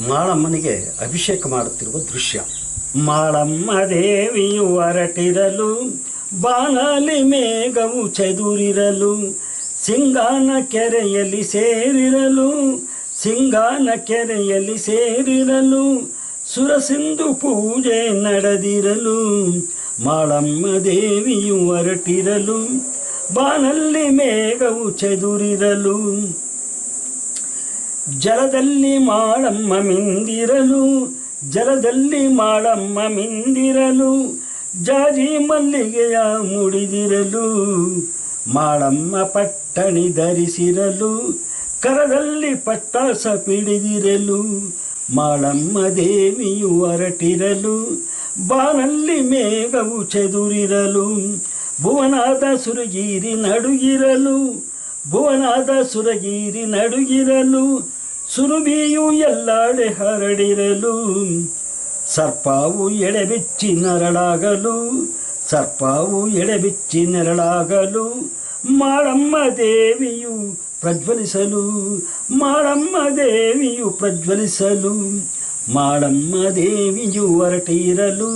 ಮಾಳಮ್ಮನಿಗೆ ಅಭಿಷೇಕ ಮಾಡುತ್ತಿರುವ ದೃಶ್ಯ. ಮಾಳಮ್ಮ ದೇವಿಯು ಹೊರಟಿರಲು, ಬಾನಲಿ ಮೇಘವು ಚದುರಿರಲು, ಸಿಂಗಾನ ಕೆರೆಯಲ್ಲಿ ಸೇರಿರಲು, ಸಿಂಗಾನ ಕೆರೆಯಲ್ಲಿ ಸೇರಿರಲು, ಸುರಸಿಂಧು ಪೂಜೆ ನಡೆದಿರಲು, ಮಾಳಮ್ಮ ದೇವಿಯು ಹೊರಟಿರಲು, ಬಾನಲ್ಲಿ ಮೇಘವು ಚದುರಿರಲು, ಜಲದಲ್ಲಿ ಮಾಳಮ್ಮ ಮಿಂದಿರಲು, ಜಲದಲ್ಲಿ ಮಾಳಮ್ಮ ಮಿಂದಿರಲು, ಜಾಜಿ ಮಲ್ಲಿಗೆಯ ಮುಡಿದಿರಲು, ಮಾಳಮ್ಮ ಪಟ್ಟಣಿ ಧರಿಸಿರಲು, ಕರದಲ್ಲಿ ಪಟ್ಟಾಸ ಪಿಡಿದಿರಲು, ಮಾಳಮ್ಮ ದೇವಿಯು ಹೊರಟಿರಲು, ಬಾನಲ್ಲಿ ಮೇಘವು ಚದುರಿರಲು, ಭುವನಾದ ಸುರಗಿರಿ ನಡುಗಿರಲು, ಭುವನಾದ ಸುರಗಿರಿ ನಡುಗಿರಲು, ಸುರುಬಿಯು ಎಲ್ಲಾಡೆ ಹರಡಿರಲು, ಸರ್ಪವು ಎಡೆಬಿಚ್ಚಿ ನೆರಳಾಗಲು, ಸರ್ಪವು ಎಡೆಬಿಚ್ಚಿ ನೆರಳಾಗಲು, ಮಾಳಮ್ಮ ದೇವಿಯು ಪ್ರಜ್ವಲಿಸಲು, ಮಾಳಮ್ಮ ದೇವಿಯು ಪ್ರಜ್ವಲಿಸಲು, ಮಾಳಮ್ಮ ದೇವಿಯು ಹೊರಟಿರಲು,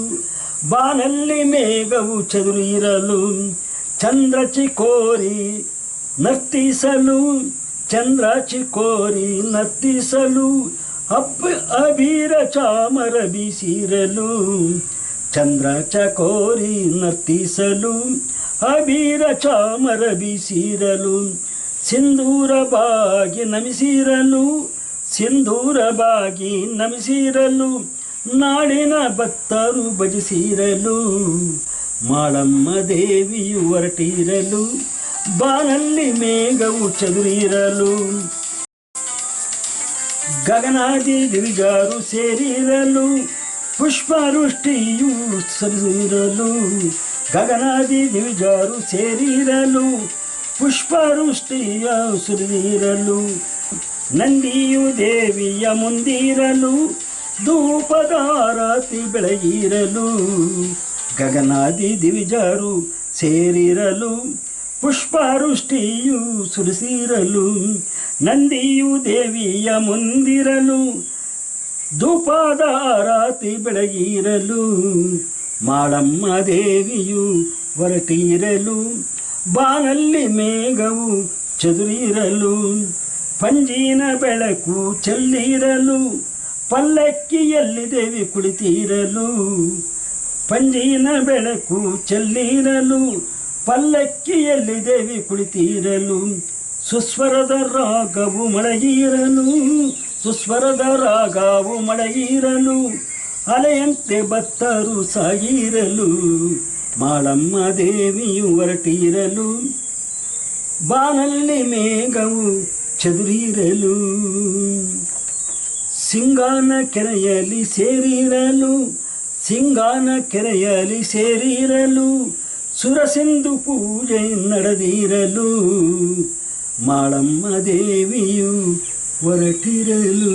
ಬಾನಲ್ಲಿ ಮೇಘವು ಚದುರಿರಲು, ಚಂದ್ರ ಚಿಕೋರಿ ನರ್ತಿಸಲು, ಚಂದ್ರ ಚಿಕೋರಿ ನರ್ತಿಸಲು, ಅಬೀರ ಚಾಮರ ಬೀಸಿರಲು, ಚಂದ್ರ ಚಕೋರಿ ನರ್ತಿಸಲು, ಅಬೀರ ಚಾಮರ ಬೀಸಿರಲು, ಸಿಂಧೂರ ಬಾಗಿ ನಮಿಸಿರಲು, ಸಿಂಧೂರ ಬಾಗಿ ನಮಿಸಿರಲು, ನಾಡಿನ ಭಕ್ತರು ಭಜಿಸಿರಲು, ಮಾಳಮ್ಮ ದೇವಿಯು ಹೊರಟಿರಲು, ಬಾನಲ್ಲಿ ಮೇಘವು ಚದುರಿರಲು, ಗಗನಾದಿ ದಿವಿಜಾರು ಸೇರಿರಲು, ಪುಷ್ಪವೃಷ್ಟಿಯು ಸುರಿದಿರಲು, ಗಗನಾದಿ ದಿವಿಜಾರು ಸೇರಿರಲು, ಪುಷ್ಪವೃಷ್ಟಿಯ ಸುರಿದಿರಲು, ನಂದಿಯು ದೇವಿಯ ಮುಂದಿರಲು, ಧೂಪದ ಆರತಿ ಬೆಳಗಿರಲು, ಗಗನಾದಿ ದಿವಿಜಾರು ಸೇರಿರಲು, ಪುಷ್ಪವೃಷ್ಟಿಯು ಸುರಿಸಿರಲು, ನಂದಿಯು ದೇವಿಯ ಮುಂದಿರಲು, ಧೂಪದ ಆರತಿ ಬೆಳಗಿರಲು, ಮಾಳಮ್ಮ ದೇವಿಯು ಹೊರಟಿರಲು, ಬಾನಲ್ಲಿ ಮೇಘವು ಚದುರಿರಲು, ಪಂಜಿನ ಬೆಳಕು ಚೆಲ್ಲಿರಲು, ಪಲ್ಲಕ್ಕಿಯಲ್ಲಿ ದೇವಿ ಕುಳಿತಿರಲು, ಪಂಜಿನ ಬೆಳಕು ಚೆಲ್ಲಿರಲು, ಪಲ್ಲಕ್ಕಿಯಲ್ಲಿ ದೇವಿ ಕುಳಿತಿರಲು, ಸುಸ್ವರದ ರಾಗವು ಮೊಳಗಿರಲು, ಸುಸ್ವರದ ರಾಗವು ಮೊಳಗಿರಲು, ಅಲೆಯಂತೆ ಭಕ್ತರು ಸಾಗಿರಲು, ಮಾಳಮ್ಮ ದೇವಿಯು ಹೊರಟಿರಲು, ಬಾನಲ್ಲಿ ಮೇಘವು ಚದುರಿರಲು, ಸಿಂಗಾನ ಕೆರೆಯಲ್ಲಿ ಸೇರಿರಲು, ಸಿಂಗಾನ ಕೆರೆಯಲ್ಲಿ ಸೇರಿರಲು, ಸುರಸಿಂಧು ಪೂಜೆ ನಡೆದಿರಲು, ಮಾಳಮ್ಮ ದೇವಿಯು ಹೊರಟಿರಲು.